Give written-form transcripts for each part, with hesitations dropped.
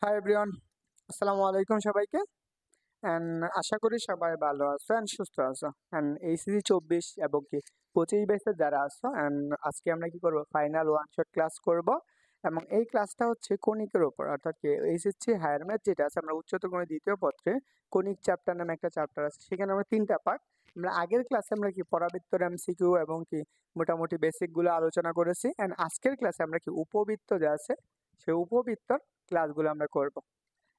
Hi everyone, আসসালামু আলাইকুম সবাইকে। অ্যান্ড আশা করি সবাই ভালো আছো অ্যান্ড সুস্থ আছো। অ্যান্ড এইচএসসি 24 এবং কি 25 ব্যাচের যারা আছো, অ্যান্ড আজকে আমরা কি করব, ফাইনাল ওয়ান শট ক্লাস করব। এবং এই ক্লাসটা হচ্ছে কণিকের ওপর, অর্থাৎ কি এইচএসসি হায়ার ম্যাথ যেটা আছে, আমরা উচ্চতর গণিত দ্বিতীয় পত্রে কণিক চ্যাপ্টার নামে একটা চ্যাপ্টার আছে, সেখানে আমরা তিনটা পার্ট। আমরা আগের ক্লাসে আমরা কি পরাবৃত্তর এমসিকিউ এবং কি মোটামুটি বেসিকগুলো আলোচনা করেছি। অ্যান্ড আজকের ক্লাসে আমরা কি উপবৃত্ত যা আছে সেই উপবৃত্তর ক্লাসগুলো আমরা করব।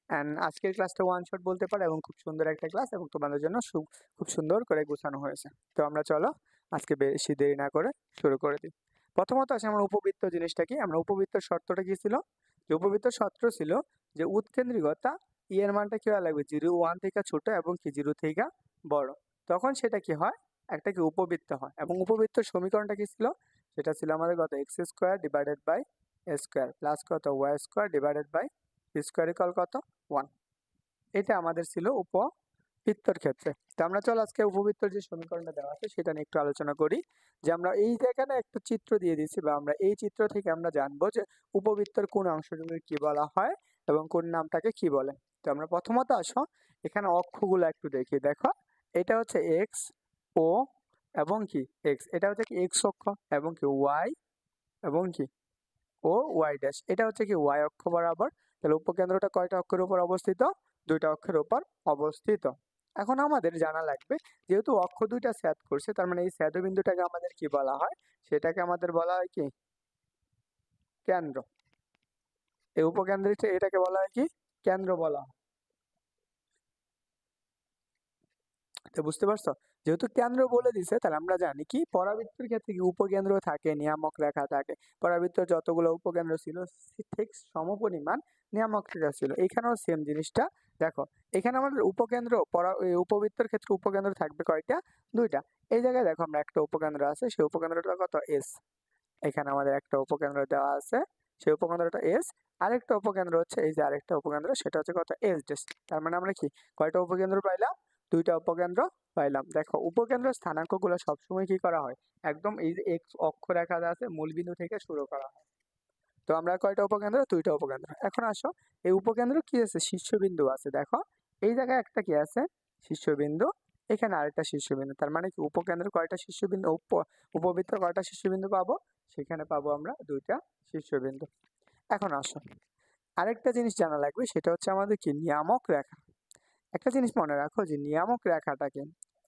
অ্যান্ড আজকের ক্লাসটা ওয়ান শট বলতে পারো এবং খুব সুন্দর একটা ক্লাস, এবং তোমাদের জন্য খুব সুন্দর করে গোছানো হয়েছে। তো আমরা চলো আজকে বেশি দেরি না করে শুরু করে দিই। প্রথমত আসে আমরা উপবৃত্ত জিনিসটা কি। আমরা উপবৃত্তর শর্তটা কি ছিল, যে উপবৃত্তর শর্ত ছিল যে উৎকেন্দ্রিকতা ই এর মানটা কি হওয়া লাগবে, 0 1 থেকে ছোট এবং কি 0 থেকে বড়। তখন সেটা কি হয়, একটা কি উপবৃত্ত হয়। এবং উপবৃত্তর সমীকরণটা কি ছিল, সেটা ছিল আমাদের কত, X square divided by A square plus কত Y square divided by square equal কত 1। এটা আমাদের ছিল উপবৃত্তর ক্ষেত্রে। তো আমরা চল আজকে উপবৃত্তর যে সমীকরণটা দেওয়া আছে সেটা নিয়ে একটু আলোচনা করি। যে আমরা এই জায়গাটা একটা চিত্র দিয়ে দিয়েছি, বা আমরা এই চিত্র থেকে আমরা জানবো যে উপবৃত্তর কোন অংশটুকু কি বলা হয় এবং কোন নামটাকে কি বলে। তো আমরা প্রথমত আসো এখানে অক্ষগুলো একটু দেখি। দেখো, এটা হচ্ছে এক্স ও এবং কি এক্স, এটা হচ্ছে কি এক্স অক্ষ এবং কি ওয়াই এবং কি ও ওয়াই ড্যাশ, এটা হচ্ছে কি ওয়াই অক্ষ বরাবর। তাহলে উপকেন্দ্রটা কয়টা অক্ষের উপর অবস্থিত, দুইটা অক্ষের উপর অবস্থিত। এখন আমাদের জানা লাগবে, যেহেতু অক্ষ দুইটা ছেদ করছে, তার মানে এই ছেদ বিন্দুটাকে আমাদের কি বলা হয়, সেটাকে আমাদের বলা হয় কি কেন্দ্র। এই উপকেন্দ্রটা এটাকে বলা হয় কি কেন্দ্র বলা হয়। তো বুঝতে পারছো, যেহেতু কেন্দ্র বলে দিছে, তাহলে আমরা জানি কি পরাবৃত্তের ক্ষেত্রে কি উপকেন্দ্র থাকে, নিয়ামক রেখা থাকে। পরাবৃত্তের যতগুলো উপকেন্দ্র ছিল ঠিক সমপরিমাণ নিয়ামক রেখা ছিল। এখানেও সেম জিনিসটা। দেখো, এখানে আমাদের উপকেন্দ্র উপবৃত্তের ক্ষেত্রে উপকেন্দ্র থাকবে কয়টা, দুইটা। এই জায়গায় দেখো আমরা একটা উপকেন্দ্র আছে, সেই উপকেন্দ্রটা কত এস। এখানে আমাদের একটা উপকেন্দ্র দেওয়া আছে, সেই উপকেন্দ্রটা এস। আরেকটা উপকেন্দ্র হচ্ছে এই যে আরেকটা উপকেন্দ্র, সেটা হচ্ছে কত এস ডেস। তার মানে আমরা কি কয়টা উপকেন্দ্র পাইলাম, দুইটা উপকেন্দ্র পাইলাম। দেখো, উপকেন্দ্র স্থানাঙ্কগুলো সবসময় কি করা হয়, একদম এই যে এক্স অক্ষরেখা আছে মূল বিন্দু থেকে শুরু করা হয়। তো আমরা কয়টা উপকেন্দ্র, দুইটা উপকেন্দ্র। এখন আসো, এই উপকেন্দ্র কি আছে, শীর্ষবিন্দু আছে। দেখো, এই জায়গায় একটা কি আছে, শীর্ষবিন্দু। এখানে আরেকটা শীর্ষবিন্দু। তার মানে কি উপকেন্দ্র কয়টা শীর্ষবিন্দু, উপবৃত্ত কয়টা শীর্ষবিন্দু পাবো, সেখানে পাবো আমরা দুইটা শীর্ষবিন্দু। এখন আসো, আরেকটা জিনিস জানা লাগবে, সেটা হচ্ছে আমাদের কি নিয়ামক রেখা। একটা জিনিস মনে রাখো, যে নিয়ামক রেখাটাকে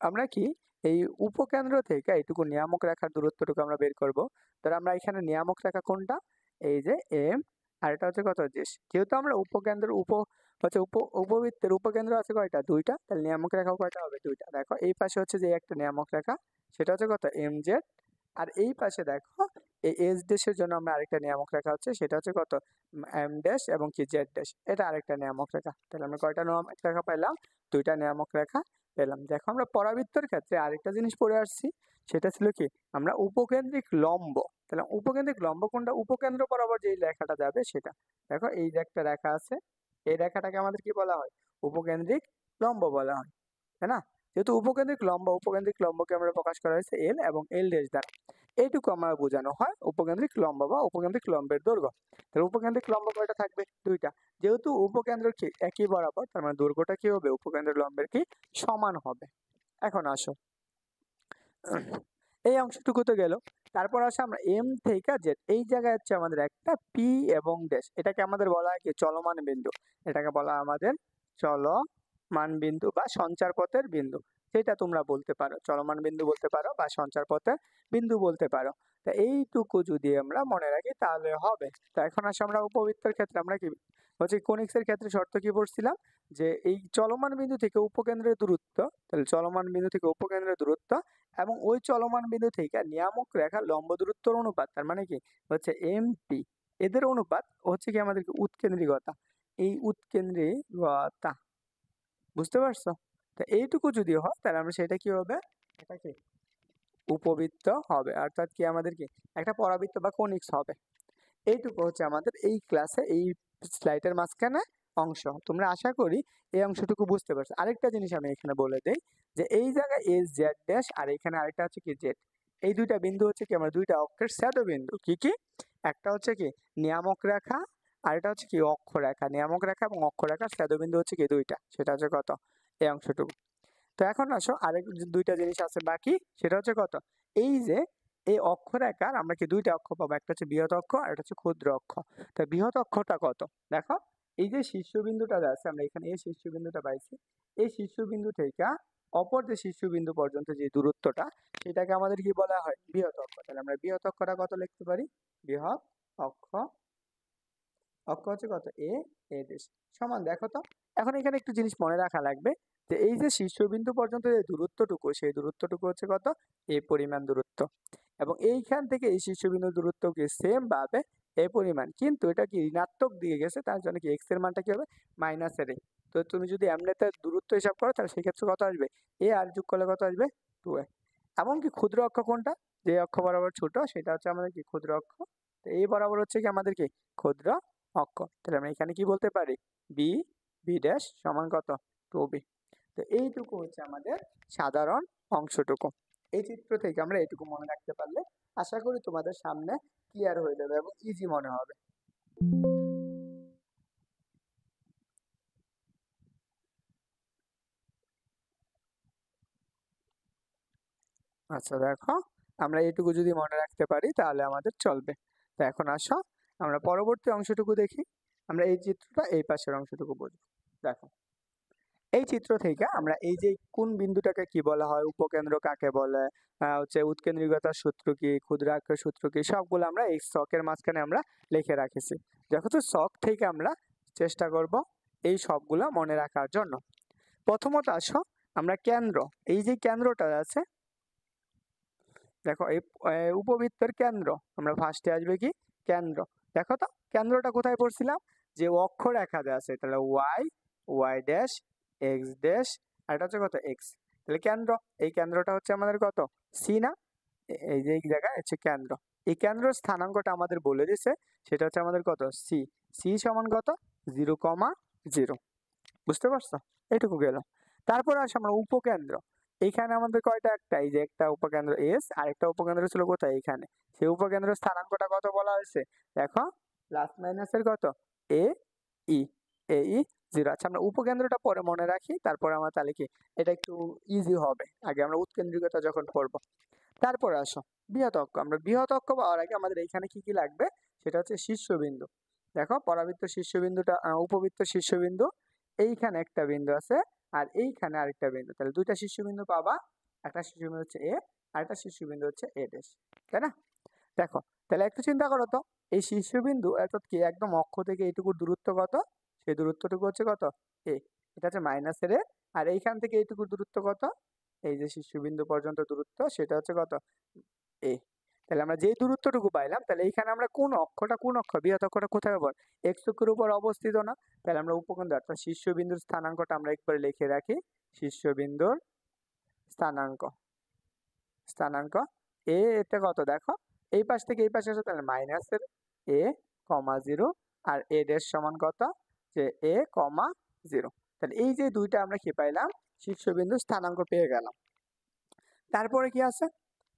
আমরা কি এই উপকেন্দ্র থেকে এইটুকু নিয়ামক রেখার দূরত্বটুকু আমরা বের করব। তাহলে আমরা এখানে নিয়ামক রেখা কোনটা, এই যে এম, আর এটা হচ্ছে কত জেস। যেহেতু আমরা উপকেন্দ্রের হচ্ছে উপবৃত্তের উপকেন্দ্র আছে কয়টা, দুইটা, তাহলে নিয়ামক রেখাও কয়টা হবে, দুইটা। দেখো, এই পাশে হচ্ছে যে একটা নিয়ামক রেখা, সেটা হচ্ছে কত এম জেড। আর এই পাশে দেখো, এই এস ড্যাশের জন্য আমরা আরেকটা নিয়ামক রেখা হচ্ছে, সেটা হচ্ছে কত এম ড্যাশ এবং কি জেড ড্যাশ, এটা আরেকটা নিয়ামক রেখা। তাহলে আমরা কয়টা নিয়ামক রেখা পাইলাম, দুইটা নিয়ামক রেখা পেলাম। দেখো, আমরা পরাবৃত্তের ক্ষেত্রে আরেকটা জিনিস পড়ে আসছি, সেটা ছিল কি আমরা উপকেন্দ্রিক লম্ব। তাহলে উপকেন্দ্রিক লম্ব কোনটা, উপকেন্দ্র বরাবর যে রেখাটা যাবে সেটা। দেখো, এই যে একটা রেখা আছে, এই রেখাটাকে আমাদের কি বলা হয়, উপকেন্দ্রিক লম্ব বলা হয়, তাই না। যেহেতু উপকেন্দ্রিক লম্বকে আমরা প্রকাশ করা হয়েছে এল এবং এল ড্যাশ দ্বারা। এইটুকু আমার বোঝানো হয় উপকেন্দ্রিক লম্ব বা উপকেন্দ্রিক লম্বের দৈর্ঘ্য। তাহলে উপকেন্দ্রিক লম্ব কয়টা থাকবে, দুইটা। যেহেতু উপকেন্দ্র কি একই বরাবর, তার মানে দৈর্ঘ্যটা কি হবে, উপকেন্দ্রের লম্বের কি সমান হবে। এখন আসো, এই অংশটুকু তো গেল। তারপর আসে আমরা এম থেকে জেড, এই জায়গায় হচ্ছে আমাদের একটা পি এবং ড্যাশ, এটাকে আমাদের বলা হয় কি চলমান বিন্দু। এটাকে বলা হয় আমাদের চলমান বিন্দু বা সঞ্চার পথের বিন্দু। সেটা তোমরা বলতে পারো, চলমান বিন্দু বলতে পারো বা সঞ্চার পথের বিন্দু বলতে পারো। তা এইটুকু যদি আমরা মনে রাখি তাহলে হবে। তো এখন আসে আমরা উপবৃত্তের ক্ষেত্রে আমরা কি হচ্ছে কনিক্সের ক্ষেত্রে শর্ত কি পড়ছিলাম, যে এই চলমান বিন্দু থেকে উপকেন্দ্রের দূরত্ব, তাহলে চলমান বিন্দু থেকে উপকেন্দ্রের দূরত্ব এবং ওই চলমান বিন্দু থেকে নিয়ামক রেখার লম্ব দূরত্বের অনুপাত, তার মানে কি হচ্ছে এমপি, এদের অনুপাত হচ্ছে কি আমাদের উৎকেন্দ্রিকতা। এই উৎকেন্দ্রিকতা, বুঝতে পারছো। তা এইটুকু যদি হয় তাহলে আমরা সেটা কি হবে, এটা কি উপবৃত্ত হবে, অর্থাৎ কি আমাদের কি একটা পরাবৃত্ত বা কনিক্স হবে। এইটুকু হচ্ছে আমাদের এই ক্লাসে এই স্লাইডের মাঝখানে অংশ। তোমরা আশা করি এই অংশটুকু বুঝতে পারছো। আরেকটা জিনিস আমি এখানে বলে দেই, যে এই জায়গায় এস জেড ড্যাশ আর এখানে আরেকটা হচ্ছে কি জেড, এই দুইটা বিন্দু হচ্ছে কি আমরা দুইটা অক্ষের শ্যাডো বিন্দু। কি কি, একটা হচ্ছে কি নিয়ামক রেখা আর এটা হচ্ছে কি অক্ষরেখা, নিয়ামক রেখা এবং অক্ষরেখার ছেদবিন্দু হচ্ছে কি দুইটা, সেটা হচ্ছে কত এই অংশটুকু। তো এখন আসো আরেক দুইটা জিনিস আছে বাকি, সেটা হচ্ছে কত এই যে এই অক্ষরেখার আমরা কি দুইটা অক্ষ পাবো, একটা হচ্ছে বৃহৎ অক্ষ আর একটা হচ্ছে ক্ষুদ্র অক্ষ। তো বৃহৎ অক্ষটা কত দেখো, এই যে শীর্ষবিন্দুটা আছে, আমরা এখানে এই শীর্ষবিন্দুটা পাইছি, এই শীর্ষবিন্দু থেকে অপর যে শীর্ষবিন্দু পর্যন্ত যে দূরত্বটা, সেটাকে আমাদের কি বলা হয় বৃহৎ অক্ষ। তাহলে আমরা বৃহৎ অক্ষটা কত লিখতে পারি, বৃহৎ অক্ষ, অক্ষ হচ্ছে কত এ দেশ সমান, দেখো তো এখন এখানে একটু জিনিস মনে রাখা লাগবে যে এই যে শীর্ষবিন্দু পর্যন্ত যে দূরত্বটুকু, সেই দূরত্বটুকু হচ্ছে কত এ পরিমাণ দূরত্ব, এবং এইখান থেকে এই শীর্ষবিন্দুর দূরত্ব কি সেম ভাবে এ পরিমাণ, কিন্তু এটা কি ঋণাত্মক দিকে গেছে, তার জন্য কি এক্স এর মানটা কি হবে মাইনাসের এ। তো তুমি যদি এমনিতে দূরত্ব হিসাব করো তাহলে সেক্ষেত্রে কত আসবে এ আর যোগ করলে কত আসবে 2a। এমনকি ক্ষুদ্র অক্ষ কোনটা, যে অক্ষ বরাবর ছোট সেটা হচ্ছে আমাদের কি ক্ষুদ্র অক্ষ, তো এই বরাবর হচ্ছে কি আমাদের কি ক্ষুদ্র অক্ষ। তাহলে আমরা এখানে কি বলতে পারি বি বি ড্যাশ সমান কত 2b। তো এইটুকু হচ্ছে আমাদের সাধারণ অংশটুকু। এই চিত্র থেকে আমরা এইটুকু মনে রাখতে পারলে আশা করি তোমাদের সামনে ক্লিয়ার হয়ে যাবে এবং ইজি মনে হবে। আচ্ছা দেখো, আমরা এইটুকু যদি মনে রাখতে পারি তাহলে আমাদের চলবে। তো এখন আসো আমরা পরবর্তী অংশটুকু দেখি। আমরা এই চিত্রটা এই পাশের অংশটুকু বুঝবো। দেখো এই চিত্র থেকে আমরা এই যে কোন বিন্দুটাকে কি বলা হয়, উপকেন্দ্র কাকে বলে, হচ্ছে উৎকেন্দ্রিকতার সূত্র কি, ক্ষুদ্রাক্ষের সূত্র কি, সবগুলো আমরা এই ছকের মাঝখানে আমরা লিখে রাখেছি। দেখো তো ছক থেকে আমরা চেষ্টা করব এই সবগুলো মনে রাখার জন্য। প্রথমত আসো আমরা কেন্দ্র, এই যে কেন্দ্রটা আছে দেখো এই উপবৃত্তের কেন্দ্র, আমরা ফার্স্টে আসবে কি কেন্দ্র। দেখো তো কেন্দ্রটা কোথায় পড়ছিলাম, যে অক্ষরেখা দেওয়া আছে, তাহলে Y Y dash X dash আর এটা হচ্ছে কত এক্স। তাহলে কেন্দ্র, এই কেন্দ্রটা হচ্ছে আমাদের কত সি না, এই যে এই জায়গায় হচ্ছে কেন্দ্র, এই কেন্দ্র স্থানাঙ্কটা আমাদের বলে দিছে, সেটা হচ্ছে আমাদের কত সি, সি সমান কত 0,0। বুঝতে পারছো, এইটুকু গেল। তারপর আসে আমরা উপকেন্দ্র, এইখানে আমাদের কয়টা একটা, এই যে একটা উপকেন্দ্র এস আর একটা উপকেন্দ্র ছিল কোথায় এইখানে, সেই উপকেন্দ্রের স্থানাঙ্কটা কত বলা হয়েছে দেখো প্লাস মাইনাসের কত এ ই এ ই 0। আচ্ছা আমরা উপকেন্দ্রটা পরে মনে রাখি, তারপর আমরা তাহলে কি এটা একটু ইজি হবে, আগে আমরা উৎকেন্দ্রিকতা যখন পড়বো। তারপরে আসো বৃহৎ অক্ষ, আমরা বৃহৎ অক্ষ পাওয়ার আগে আমাদের এইখানে কি কি লাগবে, সেটা হচ্ছে শীর্ষবিন্দু। দেখো পরাবৃত্ত শীর্ষবিন্দুটা উপবৃত্ত শীর্ষবিন্দু, এইখানে একটা বিন্দু আছে আর এইখানে আরেকটা বিন্দু, তাহলে দুইটা শীর্ষবিন্দু পাবা, একটা শীর্ষবিন্দু হচ্ছে এ আর একটা শীর্ষবিন্দু হচ্ছে এ ড্যাশ, তাই না। দেখো তাহলে একটু চিন্তা করো তো, এই শীর্ষবিন্দু অর্থাৎ কি একদম অক্ষ থেকে এইটুকু দূরত্ব কত, সেই দূরত্বটুকু হচ্ছে কত এ, এটা হচ্ছে মাইনাসের এ, আর এইখান থেকে এইটুকু দূরত্ব কত, এই যে শীর্ষবিন্দু পর্যন্ত দূরত্ব সেটা হচ্ছে কত এ। তাহলে আমরা যেই দূরত্বটুকু পাইলাম, তাহলে এইখানে আমরা কোন অক্ষটা, কোন অক্ষ বৃহৎ অক্ষটা কোথায় পাবো এক্স অক্ষের উপর অবস্থিত না, তাহলে আমরা উপকেন্দ্র অর্থাৎ শীর্ষবিন্দুর স্থানাঙ্কটা আমরা একবার লিখে রাখি, শীর্ষবিন্দুর স্থানাঙ্ক, স্থানাঙ্ক এ এটা কত দেখো এই পাশ থেকে এই পাশে আসে, তাহলে মাইনাসের এ কমা 0 আর এ ড্যাশ সমান কত যে এ কমা 0। তাহলে এই যে দুইটা আমরা কি পাইলাম শীর্ষবিন্দুর স্থানাঙ্ক পেয়ে গেলাম। তারপরে কি আছে,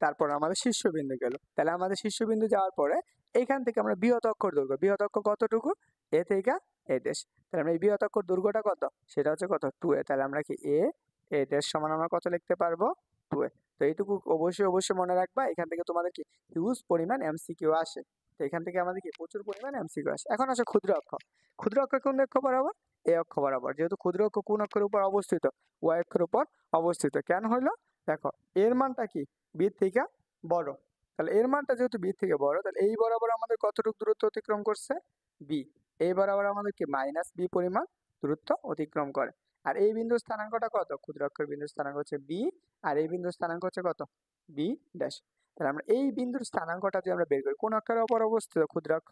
তারপর আমাদের শীর্ষবিন্দু গেল, তাহলে আমাদের শীর্ষবিন্দু যাওয়ার পরে এইখান থেকে আমরা বৃহৎ অক্ষর দৈর্ঘ্য, বৃহৎ অক্ষ কতটুকু এ থেকে এ ড্যাশ, তাহলে আমরা এই বৃহৎ অক্ষর দৈর্ঘ্যটা কত সেটা হচ্ছে কত 2a, তাহলে আমরা কি এ ড্যাশ সমান আমরা কত লিখতে পারবো 2a। তো এইটুকু অবশ্যই অবশ্যই মনে রাখবা, এখান থেকে তোমাদের কি হিউজ পরিমাণ এমসিকিউ আসে, তো এখান থেকে আমাদের কি প্রচুর পরিমাণ এমসিকিউ আসে। এখন আসে ক্ষুদ্র অক্ষ, ক্ষুদ্র অক্ষ কোন অক্ষ বরাবর এ অক্ষ বরাবর, যেহেতু ক্ষুদ্র অক্ষ কোন অক্ষের উপর অবস্থিত ওয়াই অক্ষের উপর অবস্থিত, কেন হইলো দেখো এর মানটা কি বি থেকে বড়, তাহলে এর মানটা যেহেতু বি থেকে বড়, তাহলে এই বরাবর আমাদের কতটুকু দূরত্ব অতিক্রম করছে বি, এই বরাবর আমাদের কি মাইনাস বি পরিমাণ দূরত্ব অতিক্রম করে। আর এই বিন্দুর স্থানাঙ্কটা কত, ক্ষুদ্রাক্ষর বিন্দুর স্থানাঙ্ক হচ্ছে বি, আর এই বিন্দুর স্থানাঙ্ক হচ্ছে কত বি ড্যাশ। তাহলে আমরা এই বিন্দুর স্থানাঙ্কটা যদি আমরা বের করি, কোন অক্ষরের উপর অবস্থিত ক্ষুদ্রাক্ষ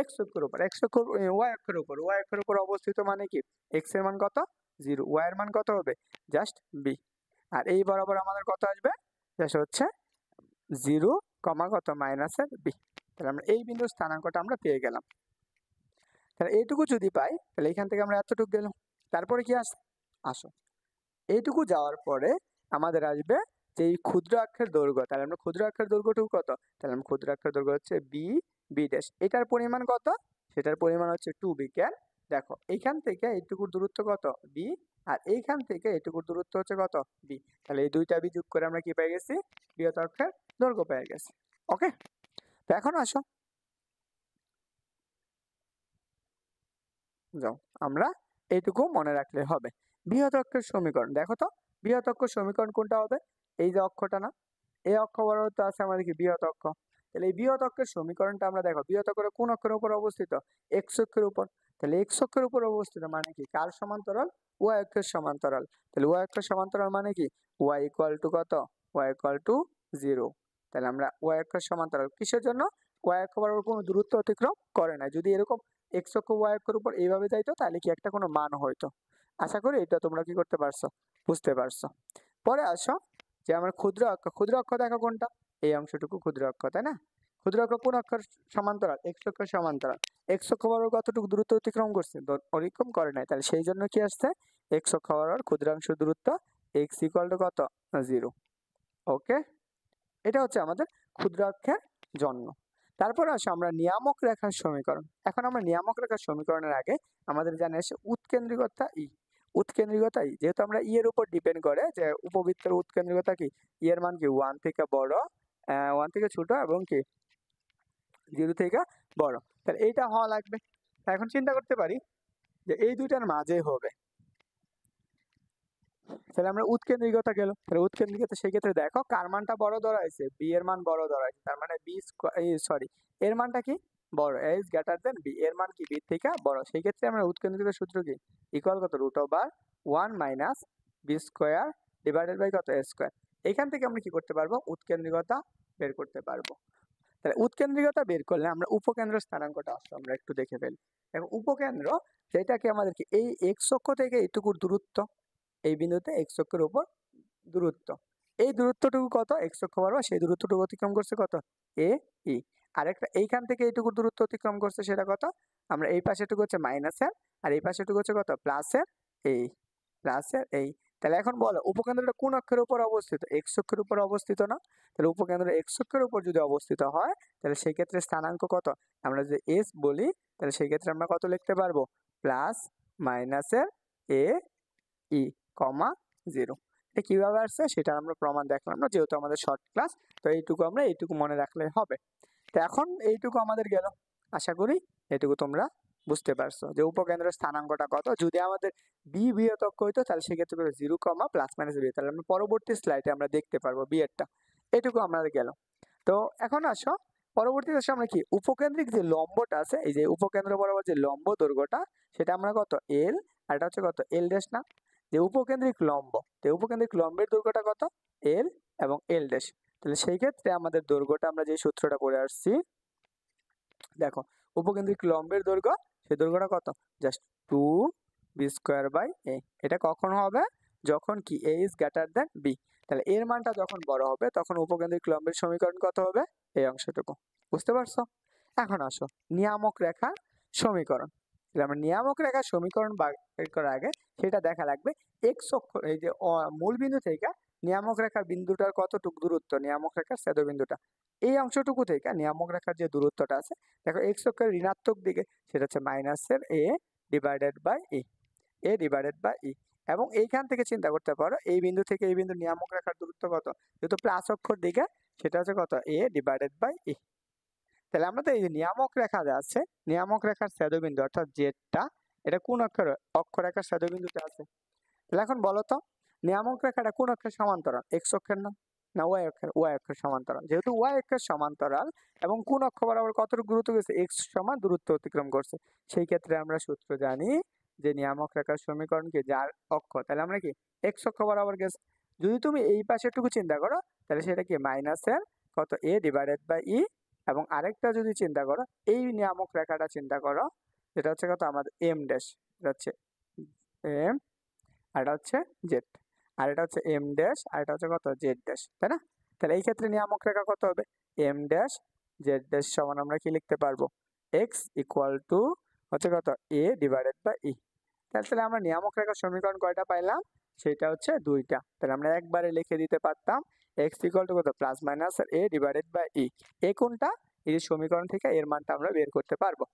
এক্স অক্ষের উপর, এক্স অক্ষর ওয়াই অক্ষের উপর, ওয়াই অক্ষের উপর অবস্থিত মানে কি এক্স এর মান কত 0, ওয়াই এর মান কত হবে জাস্ট বি, আর এই বরাবর আমাদের কত আসবে সেটা হচ্ছে 0 কমা কত মাইনাসের বি। তাহলে আমরা এই বিন্দুর স্থানাঙ্কটা আমরা পেয়ে গেলাম। তাহলে এইটুকু যদি পাই তাহলে এখান থেকে আমরা এতটুকু গেলাম। তারপরে কি আসো এইটুকু যাওয়ার পরে আমাদের আসবে যে এই ক্ষুদ্র অক্ষের দৈর্ঘ্য, তাহলে আমরা ক্ষুদ্র অক্ষের দৈর্ঘ্যটুকু কত, তাহলে আমরা ক্ষুদ্র অক্ষের দৈর্ঘ্য হচ্ছে বি বি ড্যাশ, এটার পরিমাণ কত সেটার পরিমাণ হচ্ছে 2b। কেন? দেখো এইখান থেকে এইটুকুর দূরত্ব কত? b, আর এইখান থেকে এইটুকুর দূরত্ব হচ্ছে কত? b। তাহলে এই দুইটা b যোগ করে আমরা কি পেয়ে গেছি? বৃহৎ অক্ষের দৈর্ঘ্য পেয়ে গেছি। ওকে, তো এখন আসো যাও আমরা এইটুকু মনে রাখলে হবে। বৃহৎ অক্ষের সমীকরণ দেখো তো, বৃহৎ অক্ষের সমীকরণ কোনটা হবে? এই যে অক্ষটা না, এই অক্ষ বরাবর তো আছে আমাদের কি বৃহৎ অক্ষ। তাহলে এই বৃহৎ অক্ষের সমীকরণটা আমরা দেখো, বৃহৎ অক্ষের কোন অক্ষের উপর অবস্থিত? এক্স অক্ষের উপর। তাহলে এক্স অক্ষের উপর অবস্থিত মানে কি? কার সমান্তরাল? ওয়াই অক্ষের সমান্তরাল। তাহলে ওয়াই অক্ষের সমান্তরাল মানে কি? ওয়াই ইকুয়াল টু কত? Y equal to 0। তাহলে আমরা ওয়াই অক্ষের সমান্তরাল কিসের জন্য? ওয়াই অক্ষ বরাবর কোনো দূরত্ব অতিক্রম করে না। যদি এরকম এক্স অক্ষ ওয়াই অক্ষের উপর এইভাবে যাইতো তাহলে কি একটা কোনো মান হইতো। আশা করি এটা তোমরা কি করতে পারছো, বুঝতে পারছো। পরে আসো যে আমার ক্ষুদ্র অক্ষ, ক্ষুদ্র অক্ষ দেখো কোনটা? এই অংশটুকু ক্ষুদ্র অক্ষ, তাই না? ক্ষুদ্র অক্ষ কোন অক্ষের সমান্তরাল? এক্স অক্ষের সমান্তরাল। এক্স অক্ষ বরাবর কতটুকু দূরত্ব অতিক্রম করছে? অতিক্রম করে নাই। তাহলে সেই জন্য কি আসছে? এক্স অক্ষ বরাবর ক্ষুদ্রাংশ দূরত্ব এক্স ইকুয়াল টু কত? 0। ওকে, এটা হচ্ছে আমাদের ক্ষুদ্র অক্ষের জন্য। তারপর আসো আমরা নিয়ামক রেখার সমীকরণ। এখন আমরা নিয়ামক রেখার সমীকরণের আগে আমাদের জানা আছে উৎকেন্দ্রিকতা ই। উৎকেন্দ্রিকতা ই, যেহেতু আমরা ই এর উপর ডিপেন্ড করে যে উপবৃত্তের উৎকেন্দ্রিকতা কি? ই এর মান কি 1 থেকে বড়, 1 থেকে ছোট এবং কি 0 থেকে বড়। তাহলে এইটা হওয়া লাগবে। এখন চিন্তা করতে পারি যে এই দুইটার মাঝে হবে। তাহলে আমরা উৎকেন্দ্রিকতা গেল, তাহলে উৎকেন্দ্রিকতা সেই ক্ষেত্রে দেখো কার মানটা বড় ধরা হয়েছে? বি এর মান বড় ধরা হয়েছে। তার মানে বি সরি, এর মানটা কি? বড়, এ ইজ গ্রেটার দেন বি, এর মান কি বি থেকে বড়। সেই ক্ষেত্রে আমরা উৎকেন্দ্রিকতার সূত্র কি? ইকুয়াল কত? Root over 1 minus b square divided by কত? A square. এখান থেকে আমরা কি করতে পারবো? উৎকেন্দ্রিকতা বের করতে পারবো। তাহলে উৎকেন্দ্রিকতা বের করলে আমরা উপকেন্দ্র স্থানাঙ্কটা আসলে আমরা একটু দেখে ফেলি। এখন উপকেন্দ্র যেটাকে আমাদেরকে এই এক্স অক্ষ থেকে এইটুকুর দূরত্ব, এই বিন্দুতে এক্স অক্ষের উপর দূরত্ব, এই দূরত্বটুকু কত? এক্স অক্ষ বরাবর সেই দূরত্বটুকু অতিক্রম করছে কত? এ ই। আরেকটা এইখান থেকে এইটুকু দূরত্ব অতিক্রম করছে সেটা কত? আমরা এই পাশেটুকু হচ্ছে মাইনাসের, আর এই পাশেটুকু হচ্ছে কত? প্লাসের এই, প্লাসের এই। তাহলে এখন বলো উপকেন্দ্রটা কোন অক্ষের উপর অবস্থিত? এক্স অক্ষের উপর অবস্থিত না? তাহলে উপকেন্দ্র এক্স অক্ষের উপর যদি অবস্থিত হয় তাহলে সেই ক্ষেত্রে স্থানাঙ্ক কত? আমরা যদি এস বলি তাহলে সেই ক্ষেত্রে আমরা কত লিখতে পারবো? প্লাস মাইনাসের এ ই কমা 0। এটা কিভাবে আসছে সেটা আমরা প্রমাণ দেখলাম না, যেহেতু আমাদের শর্ট ক্লাস। তো এইটুকু আমরা এইটুকু মনে রাখলে হবে। তো এখন এইটুকু আমাদের গেল। আশা করি এইটুকু তোমরা বুঝতে পারছো যে উপকেন্দ্রের স্থানাঙ্কটা কত। যদি আমাদের বি বৃহৎ অক্ষ হইতো তাহলে সেক্ষেত্রে 0 কমা প্লাস মাইনাস বি, তাহলে আমরা পরবর্তী স্লাইডে আমরা দেখতে পারবো বি এরটা। এইটুকু আমাদের গেল। তো এখন আসো পরবর্তীতে আসে আমরা কি উপকেন্দ্রিক যে লম্বটা আছে, এই যে উপকেন্দ্র বরাবর যে লম্ব দৈর্ঘ্যটা সেটা আমরা কত? এল, আর এটা হচ্ছে কত? এল ড্যাশ না? যে উপকেন্দ্রিক লম্ব, তো উপকেন্দ্রিক লম্বের দৈর্ঘ্যটা কত? এল এবং এল ড্যাশ। তাহলে সেই ক্ষেত্রে আমাদের দৈর্ঘ্যটা আমরা যে সূত্রটা পড়ে আসছি দেখো, উপকেন্দ্রিক লম্বের দৈর্ঘ্য, সেই দৈর্ঘ্যটা কত? জাস্ট 2 বি স্কোয়ার বাই এ। এটা কখন হবে? যখন কি এ ইজ গ্রেটার দেন বি। তাহলে এর মানটা যখন বড় হবে তখন উপকেন্দ্রিক লম্বের সমীকরণ কত হবে? এই অংশটুকু। বুঝতে পারছো? এখন আসো নিয়ামক রেখার সমীকরণ। তাহলে আমরা নিয়ামক রেখার সমীকরণ বের করার আগে সেটা দেখা লাগবে এক্স অক্ষ, এই যে মূল বিন্দু থেকে নিয়ামক রেখার বিন্দুটার কতটুকু দূরত্ব, নিয়ামক রেখার ছেদবিন্দুটা এই অংশটুকু থেকে নিয়ামক রেখার যে দূরত্বটা আছে দেখো এক্স অক্ষের ঋণাত্মক দিকে সেটা হচ্ছে মাইনাসের A divided by E, A divided by E. এবং এইখান থেকে চিন্তা করতে পারো এই বিন্দু থেকে এই বিন্দু নিয়ামক রেখার দূরত্ব কত? যেহেতু প্লাস অক্ষর দিকে সেটা হচ্ছে কত? এ ডিভাইডেড বাই ই। তাহলে আমরা তো এই যে নিয়ামক রেখা যে আছে, নিয়ামক রেখার ছেদবিন্দু অর্থাৎ জেডটা, এটা কোন অক্ষরেখার ছেদবিন্দুতে আছে? তাহলে এখন বলো তো নিয়ামক রেখাটা কোন অক্ষের সমান্তরাল? এক্স অক্ষের না, না ওয়াই অক্ষের? ওয়াই অক্ষের সমান্তরাল। যেহেতু ওয়াই অক্ষের সমান্তরাল এবং কোন অক্ষ বরাবর কতটুকু দূরত্ব গেছে? এক্স সমান দূরত্ব অতিক্রম করছে। সেই ক্ষেত্রে আমরা সূত্র জানি যে নিয়ামক রেখার সমীকরণ কি? যার অক্ষ, তাহলে আমরা কি এক্স অক্ষ বরাবর গেছে। যদি তুমি এই পাশেটুকু চিন্তা করো তাহলে সেটা কি মাইনাসের কত? এ ডিভাইডেড বাই ই। এবং আরেকটা যদি চিন্তা করো এই নিয়ামক রেখাটা চিন্তা করো, যেটা হচ্ছে কত? আমাদের এম ড্যাশ, এটা হচ্ছে এম, আর এটা হচ্ছে জেড, আর এটা হচ্ছে এম ড্যাশ, আর এটা হচ্ছে কত? জেড ড্যাশ, তাই না? তাহলে এই ক্ষেত্রে নিয়ামক রেখা কত হবে? এম ড্যাশ জেড ড্যাশ সমান আমরা কি লিখতে পারবো? এক্স ইকুয়াল টু হচ্ছে কত? এ ডিভাইডেড বাই ই। তাহলে আমরা নিয়ামক রেখার সমীকরণ কয়টা পাইলাম? সেটা হচ্ছে 2টা। তাহলে আমরা একবারে লিখে দিতে পারতাম এক্স ইকুয়াল টু কত? Plus minus A divided by E. এ কোনটা? এই যে সমীকরণ থেকে এর মানটা আমরা বের করতে পারবো।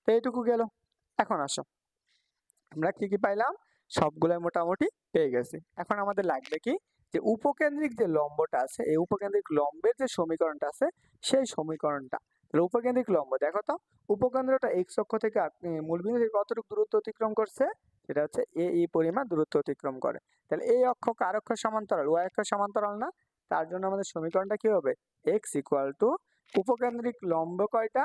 তো এইটুকু গেল। এখন আসো আমরা কি কি পাইলাম, সবগুলাই মোটামুটি পেয়ে গেছি। এখন আমাদের লাগবে কি, যে উপকেন্দ্রিক যে লম্বটা আছে, এই উপকেন্দ্রিক লম্বের যে সমীকরণটা আছে সেই সমীকরণটা। তাহলে উপকেন্দ্রিক লম্ব দেখো তো, উপকেন্দ্রটা এক্স অক্ষ থেকে মূলবিন্দু থেকে কতটুকু দূরত্ব অতিক্রম করছে, সেটা হচ্ছে এই পরিমাণ দূরত্ব অতিক্রম করে। তাহলে এই অক্ষ কার অক্ষ সমান্তরাল, ওয়াই অক্ষ সমান্তরাল না, তার জন্য আমাদের সমীকরণটা কি হবে, এক্স ইকুয়াল টু উপকেন্দ্রিক লম্ব কয়টা,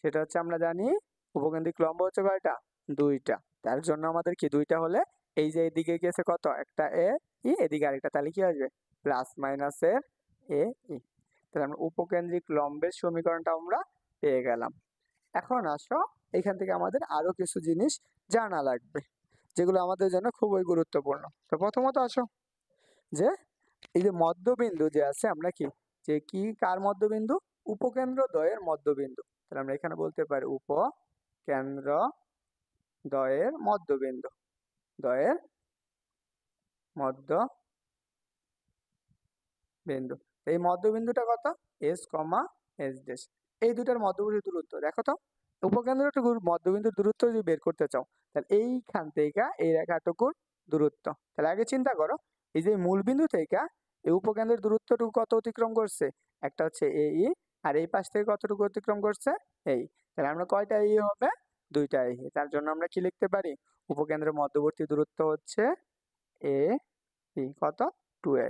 সেটা হচ্ছে আমরা জানি উপকেন্দ্রিক লম্ব হচ্ছে কয়টা, দুইটা। তার জন্য আমাদের কি দুইটা হলে, এই যে এদিকে গেছে কত, একটা এ ই, এদিকে আরেকটা, তাহলে কি আসবে প্লাস মাইনাস এর এ ই। তাহলে আমরা উপকেন্দ্রিক লম্বের সমীকরণটা আমরা পেয়ে গেলাম। এখন আসো এখান থেকে আমাদের আরো কিছু জিনিস জানা লাগবে, যেগুলো আমাদের জন্য খুবই গুরুত্বপূর্ণ। তো প্রথমত আসো, যে এই যে মধ্যবিন্দু যে আছে, আমরা কি, যে কি কার মধ্যবিন্দু, উপকেন্দ্র দ্বয়ের মধ্যবিন্দু। তাহলে আমরা এখানে বলতে পারি উপকেন্দ্র দ্বয়ের মধ্যবিন্দু, দ্বয়ের মধ্যবিন্দু। এই মধ্যবিন্দুটা কত, এস কমা এস ড্যাশ, এই দুটার মধ্যবর্তী দূরত্ব দেখো তো। উপকেন্দ্রটুকুর মধ্যবিন্দুর দূরত্ব যদি বের করতে চাও, তাহলে এইখান থেকে এই রেখাটুকুর দূরত্ব, তাহলে আগে চিন্তা করো, এই যে মূলবিন্দু থেকে এই উপকেন্দ্রের দূরত্বটুকু কত অতিক্রম করছে, একটা হচ্ছে এই, আর এই পাশ থেকে কতটুকু অতিক্রম করছে এই। তাহলে আমরা কয়টা এই হবে, দুইটা এই। তার জন্য আমরা কি লিখতে পারি, উপকেন্দ্রের মধ্যবর্তী দূরত্ব হচ্ছে এ কত, 2a।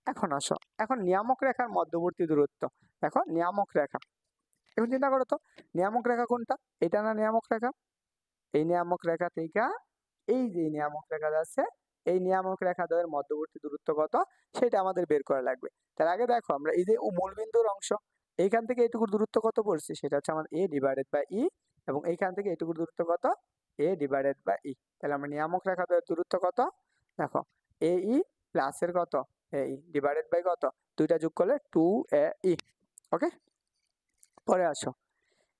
এখন আসো, এখন নিয়ামক রেখার মধ্যবর্তী দূরত্ব দেখো, নিয়ামক রেখা, এখন চিন্তা করো তো, নিয়ামক রেখা কোনটা, এটা না নিয়ামক রেখা, এই নিয়ামক রেখা থেকে এই যে নিয়ামক রেখা আছে, এই নিয়ামক রেখা দ্বয়ের মধ্যবর্তী দূরত্ব কত, সেটা আমাদের বের করা লাগবে। তার আগে দেখো, আমরা এই যে মূলবিন্দুর অংশ, এইখান থেকে এইটুকুর দূরত্ব কত পড়ছে, সেটা হচ্ছে আমাদের এ ডিভাইডেড বাই ই, এবং এইখান থেকে এইটুকুর দূরত্ব কত, এ ডিভাইডেড বাই ই। তাহলে আমরা নিয়ামক রেখা দ্বয়ের দূরত্ব কত, দেখো এ ই প্লাসের কত, এ ই ডিভাইডেড বাই কত, দুইটা যোগ করলে 2a ই। ওকে, পরে আসো,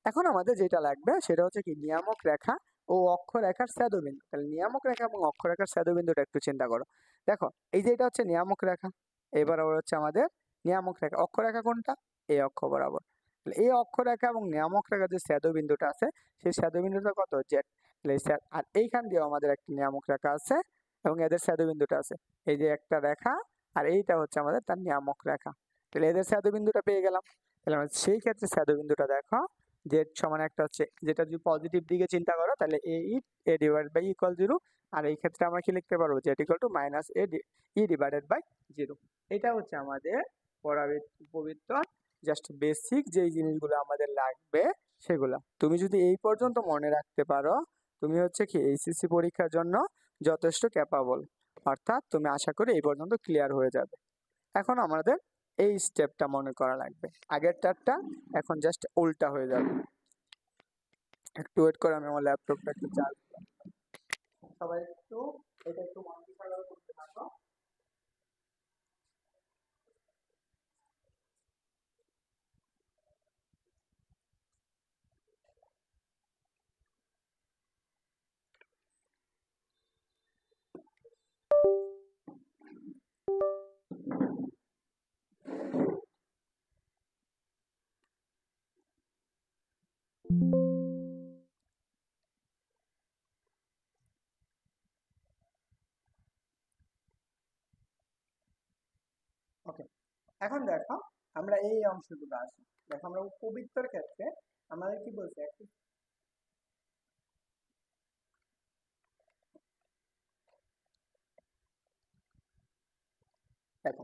এখন আমাদের যেটা লাগবে সেটা হচ্ছে কি, নিয়ামক রেখা ও অক্ষরেখার ছেদবিন্দু। তাহলে নিয়ামক রেখা এবং অক্ষরেখার ছেদবিন্দুটা একটু চিন্তা করো। দেখো এই যে এটা হচ্ছে নিয়ামক রেখা, এবার হচ্ছে আমাদের নিয়ামক রেখা, অক্ষরেখা কোনটা, এই অক্ষ বরাবর। তাহলে এই অক্ষরেখা এবং নিয়ামক রেখার যে ছেদবিন্দুটা আছে, সেই ছেদবিন্দুটা কত, জেড। আর এইখান দিয়েও আমাদের একটা নিয়ামক রেখা আছে এবং এদের ছেদবিন্দুটা আছে, এই যে একটা রেখা, আর এইটা হচ্ছে আমাদের তার নিয়ামক রেখা। তাহলে এদের ছেদবিন্দুটা পেয়ে গেলাম। তাহলে আমরা সেই ক্ষেত্রে ছেদবিন্দুটা দেখো, জেড সমান একটা হচ্ছে, যেটা যদি পজিটিভ দিকে চিন্তা করো, তাহলে এ ডিভাইড বাই ইকুয়াল 0, আর এই ক্ষেত্রে আমরা কি লিখতে পারবো, z equal to minus e divided by 0। এটা হচ্ছে আমাদের উপবৃত্ত জাস্ট বেসিক যেই জিনিসগুলো আমাদের লাগবে সেগুলা। তুমি যদি এই পর্যন্ত মনে রাখতে পারো, তুমি হচ্ছে কি এইচএসসি পরীক্ষার জন্য যথেষ্ট ক্যাপাবল, অর্থাৎ তুমি আশা করি এই পর্যন্ত ক্লিয়ার হয়ে যাবে। এখন আমাদের এই স্টেপটা মনে করা লাগবে, আগের টারটা এখন জাস্ট উল্টা হয়ে যাবে। একটু ওয়েট করে, আমি আমার ল্যাপটপটা একটু চার্জ, সবাই একটু এটা একটু মন দিয়ে করতে থাকো। ওকে, এখন দেখো আমরা এই অংশগুলো আসি। দেখো আমরা উপবৃত্তের ক্ষেত্রে আমাদের কি বলছে, দেখো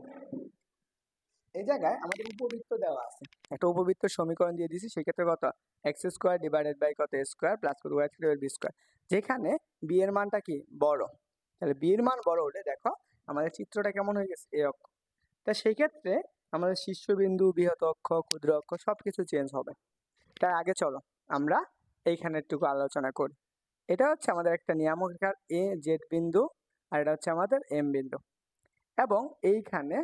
এই জায়গায় আমাদের উপবৃত্ত দেওয়া আছে, একটা উপবৃত্ত সমীকরণ দিয়ে দিয়েছি, সেক্ষেত্রে কত, এক্স স্কোয়ার ডিভাইডেড বাই কত স্কোয়ার প্লাস কত ওয়াই স্কোয়ার বি স্কোয়ার, যেখানে বি এর মানটা কি বড়। তাহলে বি এর মান বড় হলে দেখো আমাদের চিত্রটা কেমন হয়ে গেছে, এ অক্ষ। তা সেই ক্ষেত্রে আমাদের শীর্ষবিন্দু, বৃহৎ অক্ষ, ক্ষুদ্র অক্ষ সবকিছু চেঞ্জ হবে। তার আগে চলো আমরা এইখানে একটু আলোচনা করি। এটা হচ্ছে আমাদের একটা নিয়ামক রেখার এ জেড বিন্দু, আর এটা হচ্ছে আমাদের এম বিন্দু, এবং এইখানে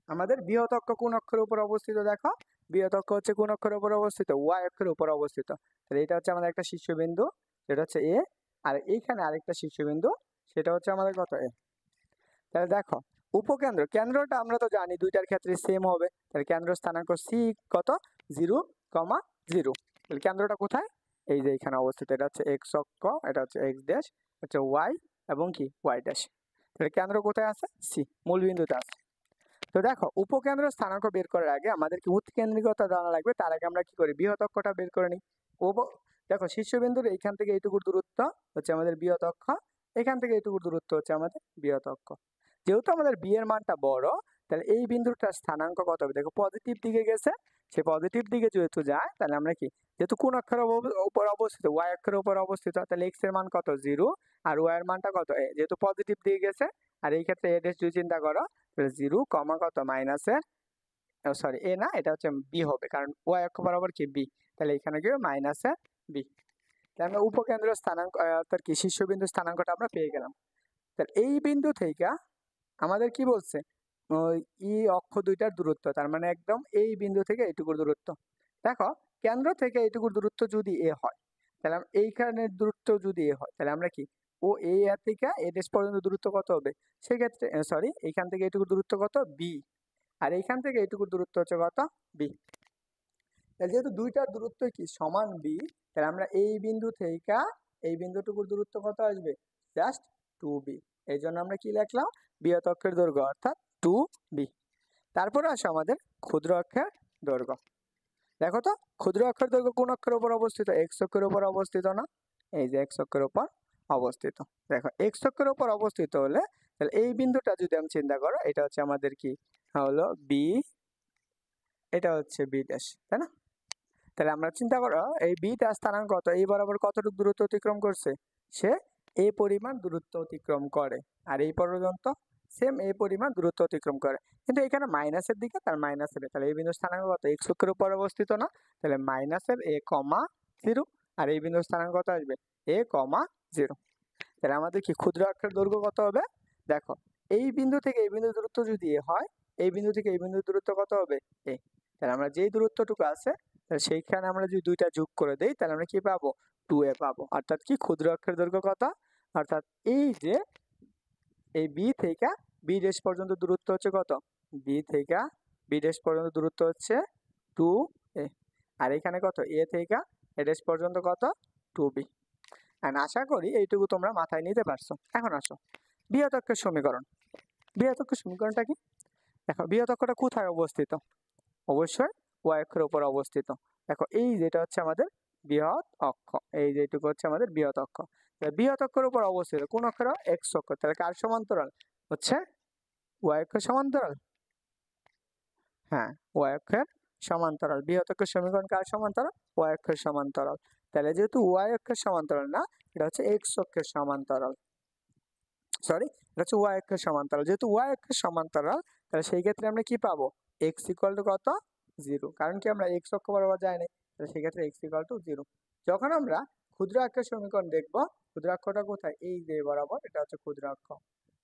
আমাদের বৃহৎ অক্ষ কোন অক্ষরের উপর অবস্থিত, দেখো বৃহৎ অক্ষ হচ্ছে কোন অক্ষরের উপর অবস্থিত, ওয়াই অক্ষরের উপর অবস্থিত। তাহলে এটা হচ্ছে আমাদের একটা শীর্ষবিন্দু, যেটা হচ্ছে এ, আর এইখানে আরেকটা শীর্ষবিন্দু, সেটা হচ্ছে আমাদের কত, এ। তাহলে দেখো উপকেন্দ্র, কেন্দ্রটা আমরা তো জানি দুইটার ক্ষেত্রে সেম হবে, তাহলে কেন্দ্র স্থানাঙ্ক সি কত, 0, 0। তাহলে কেন্দ্রটা কোথায়? এই যে এখানে অবস্থিত। এটা হচ্ছে এক্স অক্ষ, এটা হচ্ছে এক্স ড্যাশ, হচ্ছে ওয়াই এবং কি ওয়াই ড্যাশ। তাহলে কেন্দ্র কোথায় আছে? সি, মূল বিন্দুতে আছে। তো দেখো, উপকেন্দ্র স্থানাঙ্ক বের করার আগে আমাদের কি উৎকেন্দ্রিকতা জানা লাগবে। তার আগে আমরা কি করি, বৃহৎ অক্ষটা বের করে নিই। দেখো, শীর্ষবিন্দুর এইখান থেকে এইটুকুর দূরত্ব হচ্ছে আমাদের বৃহৎ অক্ষ, এখান থেকে এইটুকুর দূরত্ব হচ্ছে আমাদের বৃহৎ অক্ষ। যেহেতু আমাদের বি এর মানটা বড়, তাহলে এই বিন্দুটার স্থানাঙ্ক কত হবে? দেখো, পজিটিভ দিকে গেছে, সে পজিটিভ দিকে যেহেতু যায়, তাহলে আমরা কি, যেহেতু কোন অক্ষের উপর অবস্থিত, ওয়াই অক্ষের উপর অবস্থিত, তাহলে এক্স এর মান কত? 0, আর ওয়াই এর মানটা কত? যেহেতু পজিটিভ দিকে গেছে, আর এই ক্ষেত্রে এ ড্যাশ যদি চিন্তা করো, তাহলে 0, কত মাইনাসের, সরি এ না, এটা হচ্ছে বি হবে, কারণ ওয়াই অক্ষ বরাবর কি বি, তাহলে এখানে কি মাইনাসের বি। তাহলে আমরা উপকেন্দ্র স্থানাঙ্ক অর্থাৎ কি শীর্ষবিন্দু স্থানাঙ্কটা আমরা পেয়ে গেলাম। তাহলে এই বিন্দু থেকে আমাদের কি বলছে, ওই ই অক্ষ দুইটার দূরত্ব, তার মানে একদম এই বিন্দু থেকে এইটুকুর দূরত্ব। দেখো, কেন্দ্র থেকে এইটুকুর দূরত্ব যদি এ হয়, তাহলে এইখানের দূরত্ব যদি এ হয়, তাহলে আমরা কি, ও এ থেকে এ ড্যাশ পর্যন্ত দূরত্ব কত হবে? সেক্ষেত্রে সরি, এইখান থেকে এইটুকুর দূরত্ব কত? বি, আর এইখান থেকে এইটুকুর দূরত্ব হচ্ছে কত? বি। তাহলে যেহেতু দুইটার দূরত্ব কি সমান বি, তাহলে আমরা এই বিন্দু থেকে এই বিন্দুটুকুর দূরত্ব কত আসবে? Just 2b। এই জন্য আমরা কি লিখলাম? বৃহৎ অক্ষের দৈর্ঘ্য অর্থাৎ 2b। তারপরে আসে আমাদের ক্ষুদ্র অক্ষের দৈর্ঘ্য। দেখো তো, ক্ষুদ্র অক্ষের দৈর্ঘ্য কোন অক্ষের উপর অবস্থিত? এক্স অক্ষের উপর অবস্থিত না? এই যে এক্স অক্ষের উপর অবস্থিত। দেখো, এক্স অক্ষের উপর অবস্থিত হলে তাহলে এই বিন্দুটা যদি আমি চিন্তা করো, এটা হচ্ছে আমাদের কি হলো বি, এটা হচ্ছে বি ড্যাশ, তাই না? তাহলে আমরা চিন্তা করো, এই বিটা স্থানাঙ্ক কত, এই বরাবর কতটুকু দূরত্ব অতিক্রম করছে? সে এই পরিমাণ দূরত্ব অতিক্রম করে, আর এই পর্যন্ত সেম এই পরিমাণ দূরত্ব অতিক্রম করে, কিন্তু এখানে মাইনাসের দিকে, তার মাইনাসের, তাহলে এই বিন্দুর স্থানাঙ্ক কত? এক্স অক্ষের উপর অবস্থিত না? তাহলে মাইনাসের এ কমা 0, আর এই বিন্দুর স্থানাঙ্ক কত আসবে? এ কমা 0। তাহলে আমাদের কি ক্ষুদ্র অক্ষের দৈর্ঘ্য কত হবে? দেখো, এই বিন্দু থেকে এই বিন্দুর দূরত্ব যদি এ হয়, এই বিন্দু থেকে এই বিন্দুর দূরত্ব কত হবে? এ। তাহলে আমরা যেই দূরত্বটুকু আছে, তাহলে সেইখানে আমরা যদি দুইটা যোগ করে দেই, তাহলে আমরা কি পাবো? 2a পাবো। অর্থাৎ কি, ক্ষুদ্র অক্ষের দৈর্ঘ্য কত? অর্থাৎ এই যে এই বি থেকে বি ড্যাশ পর্যন্ত দূরত্ব হচ্ছে কত? বি থেকে বি ড্যাশ পর্যন্ত দূরত্ব হচ্ছে 2a, আর এখানে কত? এ থেকে এ ড্যাশ পর্যন্ত কত? 2b। আশা করি এইটুকু তোমরা মাথায় নিতে পারছো। এখন আসো বৃহৎ অক্ষের সমীকরণ। বৃহৎ অক্ষের সমীকরণটা কি? দেখো, বৃহৎ অক্ষটা কোথায় অবস্থিত? অবশ্যই ওয়াই অক্ষের উপর অবস্থিত। দেখো, এই যেটা হচ্ছে আমাদের বৃহৎ অক্ষ, এই যেটুকু হচ্ছে আমাদের বৃহৎ অক্ষ। বৃহৎ অক্ষের উপর অবস্থিত কোন অক্ষর? এক্স অক্ষ। তাহলে কার সমান্তরাল? হচ্ছে ওয়াই অক্ষের সমান্তরাল। হ্যাঁ, ওয়াই অক্ষের সমান্তরাল। বৃহৎ অক্ষের সমীকরণ কার সমান্তরাল? ওয়াই অক্ষের সমান্তরাল। তাহলে যেহেতু ওয়াই অক্ষের সমান্তরাল না, এটা হচ্ছে এক্স অক্ষের সমান্তরাল। সরি, এটা হচ্ছে ওয়াই অক্ষের সমান্তরাল। যেহেতু ওয়াই অক্ষের সমান্তরাল, তাহলে সেই ক্ষেত্রে আমরা কি পাবো? এক্স ইকুয়াল টু কত? 0। কারণ কি, আমরা এক্স অক্ষ বরাবর যাই নাই, তাহলে সেই ক্ষেত্রে এক্স ইকুয়াল টু 0। যখন আমরা ক্ষুদ্র অক্ষের সমীকরণ দেখবো, ক্ষুদ্র অক্ষটা কোথায়? এই যে বরাবর, এটা হচ্ছে ক্ষুদ্র অক্ষ।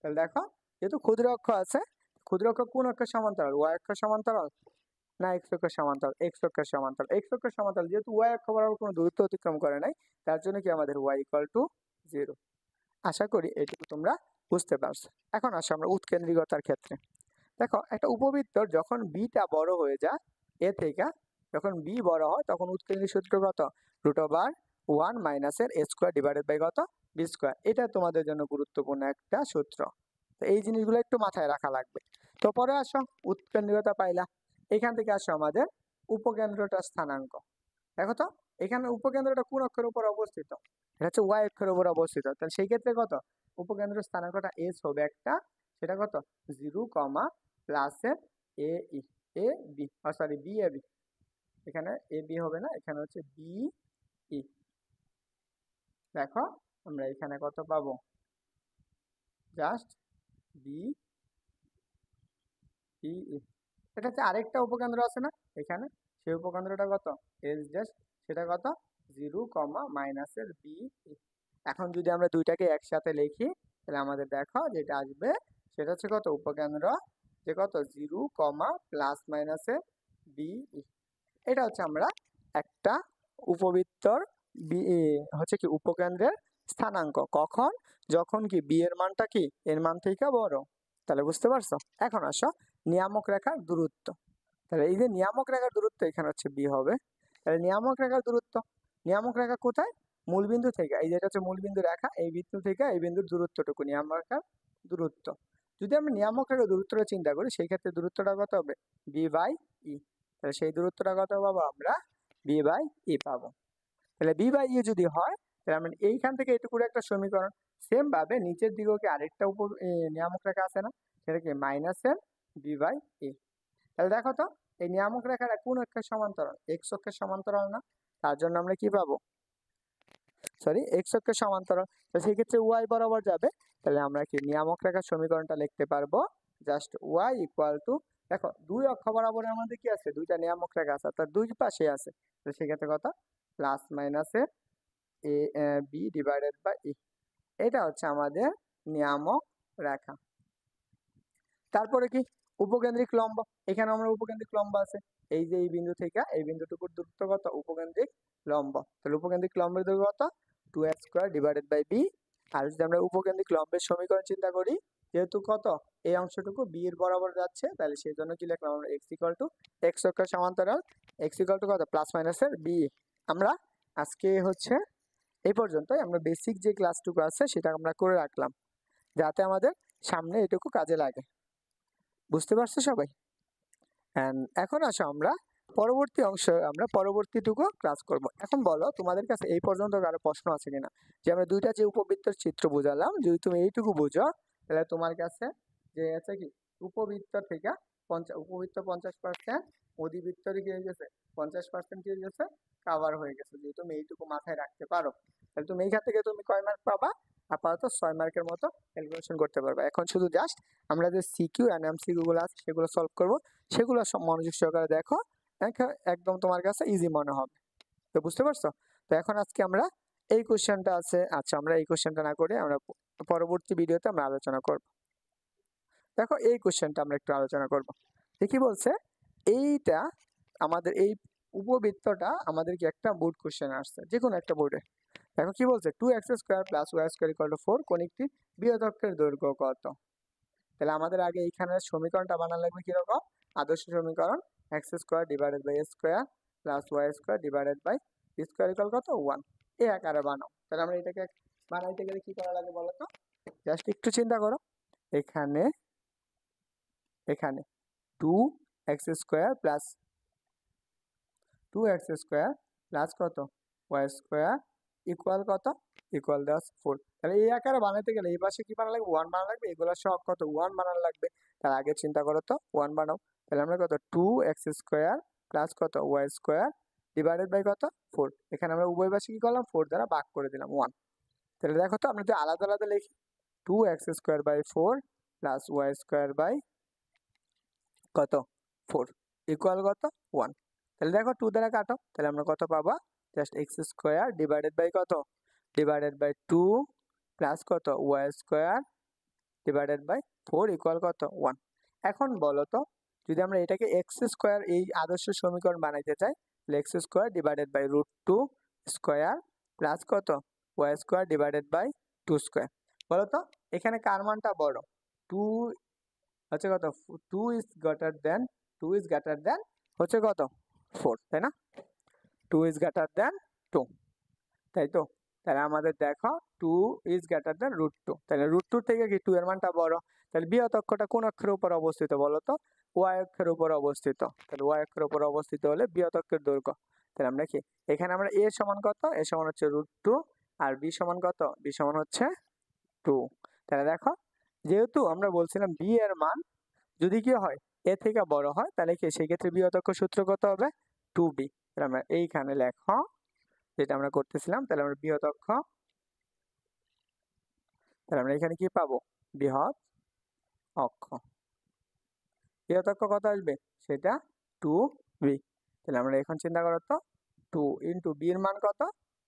তাহলে দেখো, যেহেতু ক্ষুদ্র অক্ষ আছে, ক্ষুদ্র অক্ষ কোন অক্ষের সমান্তরাল? ওয়াই অক্ষের সমান্তরাল না এক্স অক্ষের সমান্তরাল? এক্স অক্ষের সমান্তরাল। এক্স অক্ষের সমান্তরাল যেহেতু ওয়াই অক্ষ বরাবর কোনো দূরত্ব অতিক্রম করে নাই, তার জন্য কি আমাদের ওয়াই ইকুয়াল টু 0। আশা করি এটুকু তোমরা বুঝতে পারছো। এখন আসো আমরা উৎকেন্দ্রিকতার ক্ষেত্রে। দেখো, একটা উপবৃত্তর যখন বিটা বড় হয়ে যায় এ থেকে, যখন বি বড় হয়, তখন উৎকেন্দ্রিক সূত্র কত? √1 মাইনাসের এ স্কোয়ার ডিভাইডেড বাই কত? B square. এটা তোমাদের জন্য গুরুত্বপূর্ণ একটা সূত্র, তো এই জিনিসগুলো একটু মাথায় রাখা লাগবে। তো পরে আসো, উৎকেন্দ্রিকতা পাইলা, এখান থেকে আসো আমাদের উপকেন্দ্রটা স্থানাঙ্ক। দেখো তো, এখানে উপকেন্দ্রটা কোন অক্ষের উপর অবস্থিত? এটা হচ্ছে ওয়াই অক্ষের উপর অবস্থিত। তাহলে সেই ক্ষেত্রে কত? উপকেন্দ্র স্থানাঙ্কটা এস হবে একটা, সেটা কত? 0, প্লাসের এ ই, A B, sorry B A B. এখানে এ বি হবে না, এখানে হচ্ছে বি ই। দেখো, আমরা এখানে কত পাবো? Just B E. এটা হচ্ছে আরেকটা উপকেন্দ্র আছে না এখানে, সেই উপকেন্দ্রটা কত? এস ড্যাশ, সেটা কত? 0, মাইনাসের বি। এখন যদি আমরা দুইটাকে একসাথে লিখি, তাহলে আমাদের দেখো যেটা আসবে, সেটা হচ্ছে কত? উপকেন্দ্র যে কত? 0, প্লাস মাইনাসের বি। এটা হচ্ছে আমরা একটা উপবৃত্তর বি হচ্ছে কি উপকেন্দ্রের স্থানাঙ্ক কখন? যখন কি বি এর মানটা কি এর মান থেকে বড়। তাহলে বুঝতে পারছো? এখন আসো নিয়ামক রেখার দূরত্ব। তাহলে এই যে নিয়ামক রেখার দূরত্ব, এখানে হচ্ছে বি হবে, তাহলে নিয়ামক রেখার দূরত্ব, নিয়ামক রেখা কোথায়, মূলবিন্দু থেকে, এই যেটা হচ্ছে মূলবিন্দু রেখা, এই বিন্দু থেকে এই বিন্দুর দূরত্বটুকু নিয়ামক রেখার দূরত্ব। যদি আমরা নিয়ামক রেখার দূরত্বটা চিন্তা করি সেই ক্ষেত্রে দূরত্বটা কত হবে, বি বাই ই। তাহলে সেই দূরত্বটা কত পাবো আমরা, বি বাই ই পাবো। তাহলে বি বাই ই যদি হয় তাহলে আমরা এইখান থেকে এটুকুর একটা সমীকরণ, সেম ভাবে নিচের দিকেও কি আরেকটা নিয়ামক রেখা আছে না, সেটা কি মাইনাসের বি বাই ই। তাহলে দেখো তো এই নিয়ামক রেখাটা কোন অক্ষের সমান্তরাল, এক্স অক্ষের সমান্তরাল না, তার জন্য আমরা কি পাবো, সরি এক্স অক্ষের সমান্তরাল, তো সেই ক্ষেত্রে ওয়াই বরাবর যাবে। তাহলে আমরা কি নিয়ামক রেখার সমীকরণটা লিখতে পারবো, জাস্ট ওয়াই ইকুয়াল টু, দেখো দুই অক্ষ বরাবর আমাদের কি আছে, দুইটা নিয়ামক রেখা আছে অর্থাৎ দুই পাশে আছে, তো সেক্ষেত্রে কত, প্লাস মাইনাসের এ বি ডিভাইডেড বাই ই, এটা হচ্ছে আমাদের নিয়ামক রেখা। তারপরে কি উপকেন্দ্রিক লম্ব, এখানে আমরা উপকেন্দ্রিক লম্ব আছে, এই যে এই বিন্দু থেকে এই বিন্দুটুকুর দূরত্ব কত, উপকেন্দ্রিক লম্ব, তাহলে উপকেন্দ্রিক লম্বের দৈর্ঘ্য কত, 2x² ডিভাইডেড বাই বি। আর যদি আমরা উপকেন্দ্রিক লম্বের সমীকরণ চিন্তা করি, যেহেতু কত এই অংশটুকু বি এর বরাবর যাচ্ছে, তাহলে সেই জন্য কি লিখলাম আমরা, x ইকুয়াল টু এক্স অক্ষের সমান্তরাল, x ইকুয়াল টু কত, প্লাস মাইনাসের বি। আমরা আজকে হচ্ছে এই পর্যন্তই, আমরা বেসিক যে ক্লাসটুকু আছে সেটা আমরা করে রাখলাম যাতে আমাদের সামনে এটুকু কাজে লাগে। বুঝতে পারছো সবাই? এখন আসো আমরা পরবর্তী অংশ, আমরা পরবর্তীটুকু ক্লাস করব। এখন বলো তোমাদের কাছে এই পর্যন্ত কারো প্রশ্ন আছে কিনা, যে আমরা দুইটা যে উপবৃত্তের চিত্র বোঝালাম, যদি তুমি এইটুকু বুঝো তাহলে তোমার কাছে যে আছে কি, উপবৃত্ত থেকে উপবৃত্ত 50%, অধিবৃত্তর কি হয়ে গেছে 50% কি হয়ে গেছে, কাভার হয়ে গেছে। যদি তুমি এইটুকু মাথায় রাখতে পারো তাহলে তুমি এইখান থেকে তুমি কয় মার্ক পাবা, আপাতত 6 মার্কের মতো ক্যালকুলেশন করতে পারবে। এখন শুধু জাস্ট আমরা যে সিকিউ এন্ড এমসিকিউ গুলো আছে সেগুলো সলভ করব, সেগুলো সব মনোযোগ সহকারে দেখো, একদম তোমার কাছে ইজি মনে হবে। তো বুঝতে পারছো? তো এখন আজকে আমরা এই কোশ্চেনটা আছে, আচ্ছা আমরা এই কোশ্চেনটা না করে আমরা পরবর্তী ভিডিওতে আমরা আলোচনা করব। দেখো এই কোশ্চেনটা আমরা একটু আলোচনা করব। দেখি বলছে এইটা আমাদের এই উপবৃত্তটা আমাদের কি একটা বোর্ড কোশ্চেন আসছে, যে কোনো একটা বোর্ডে। দেখো কি বলছে, 2x² plus y² equal to 4 কোণিকটি বৃহৎ দৈর্ঘ্য কত। তাহলে আমাদের আগে এইখানে সমীকরণটা বানানো লাগবে কিরকম, আদর্শ সমীকরণ, x² divided by square plus y² divided by square equal কত 1, এই আকারে বানাও। তাহলে আমরা এটাকে বানাইতে গেলে কি করা লাগে বলো তো, জাস্ট একটু চিন্তা করো, এখানে এখানে 2x² প্লাস 2x² প্লাস কত y² ইকুয়াল কত, ইকুয়াল দেওয়া 4। তাহলে এই আকারে বানাতে গেলে এই পাশে কি বানানো লাগবে, 1 বানানো লাগবে, এগুলো সব কত 1 বানানো লাগবে। তার আগে চিন্তা করো তো, 1 বানাও। তাহলে আমরা কত 2x² প্লাস কত y² ডিভাইডেড বাই কত 4, এখানে আমরা উভয় পাশে কি করলাম 4 দ্বারা ভাগ করে দিলাম 1। তাহলে দেখো তো আমরা যদি আলাদা আলাদা লিখি, 2x² by 4 plus y² by কত 4 ইকুয়াল কত 1। তাহলে দেখো 2 দ্বারা কাটো, তাহলে আমরা কত পাবো, জাস্ট x² ডিভাইডেড বাই কত, ডিভাইডেড বাই 2 প্লাস কত y² ডিভাইডেড বাই 4 ইকুয়াল কত 1। এখন বলো তো যদি আমরা এটাকে x² এই আদর্শ সমীকরণ বানাইতে চাই, তাহলে x² divided by √2 square plus কত y² ডিভাইডেড বাই 2 স্কয়ার। বলো তো এখানে কার মানটা বড়, 2 হচ্ছে কত 2 is greater than, 2 is greater than হচ্ছে কত 4, তাই না, 2 ইজ গ্রেটার দেন 2, তাই তো। তাহলে আমাদের দেখো 2 ইজ গ্রেটার দেন √2, তাহলে √2 থেকে কি 2 এর মানটা বড়। তাহলে বৃহৎ অক্ষটা কোন অক্ষের উপর অবস্থিত বলো তো, y অক্ষের উপর অবস্থিত। তাহলে y অক্ষের উপর অবস্থিত হলে বৃহৎ অক্ষের দৈর্ঘ্য। তাহলে আমরা কি এখানে আমরা a সমান কত, a সমান হচ্ছে √2, আর b সমান কত, b সমান হচ্ছে 2। তাহলে দেখো যেহেতু আমরা বলছিলাম b এর মান যদি কি হয় a থেকে বড় হয়, তাহলে কি সেই ক্ষেত্রে বৃহৎ অক্ষ সূত্র কত হবে 2b। তাহলে আমরা এইখানে লেখো যেটা আমরা করতেছিলাম, তাহলে আমরা বৃহৎ অক্ষ, তাহলে আমরা এখানে কি পাবো, বৃহৎ অক্ষ, বৃহৎ অক্ষ কত আসবে সেটা 2b। তাহলে আমরা এখন চিন্তা করো তো 2 ইন্টু b এর মান কত,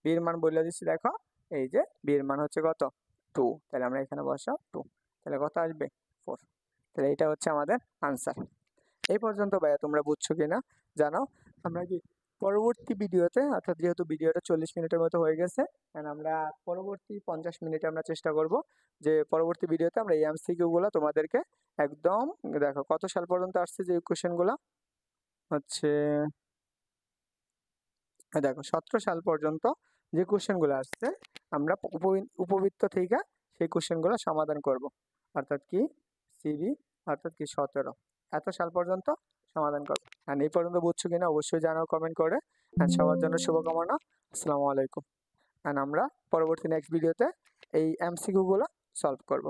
b এর মান বলে দিচ্ছি দেখো, এই যে b এর মান হচ্ছে কত 2, তাহলে আমরা এখানে বসাও 2, তাহলে কত আসবে 4। তাহলে এটা হচ্ছে আমাদের আনসার। এই পর্যন্ত ভাইয়া তোমরা বুঝছো কিনা জানো। আমরা কি পরবর্তী ভিডিওতে, অর্থাৎ যেহেতু ভিডিওটা 40 মিনিটের মতো হয়ে গেছে, আমরা পরবর্তী 50 মিনিটে আমরা চেষ্টা করব যে পরবর্তী ভিডিওতে আমরা এই এমসিকিউ গুলো তোমাদেরকে একদম, দেখো কত সাল পর্যন্ত আসছে যে কোশ্চেন গুলো হচ্ছে দেখো 17 সাল পর্যন্ত যে কোশ্চেনগুলো আসছে আমরা উপবৃত্ত থেকে সেই কোশ্চেনগুলো সমাধান করব। অর্থাৎ কি সিবি, অর্থাৎ কি 17 এত সাল পর্যন্ত সমাধান করব। আর এই পর্যন্ত বুঝছো কিনা অবশ্যই জানাও কমেন্ট করে। আর সবার জন্য শুভকামনা। আসসালামু আলাইকুম। আর আমরা পরবর্তী নেক্সট ভিডিওতে এই এমসিকিউ গুলো সলভ করব।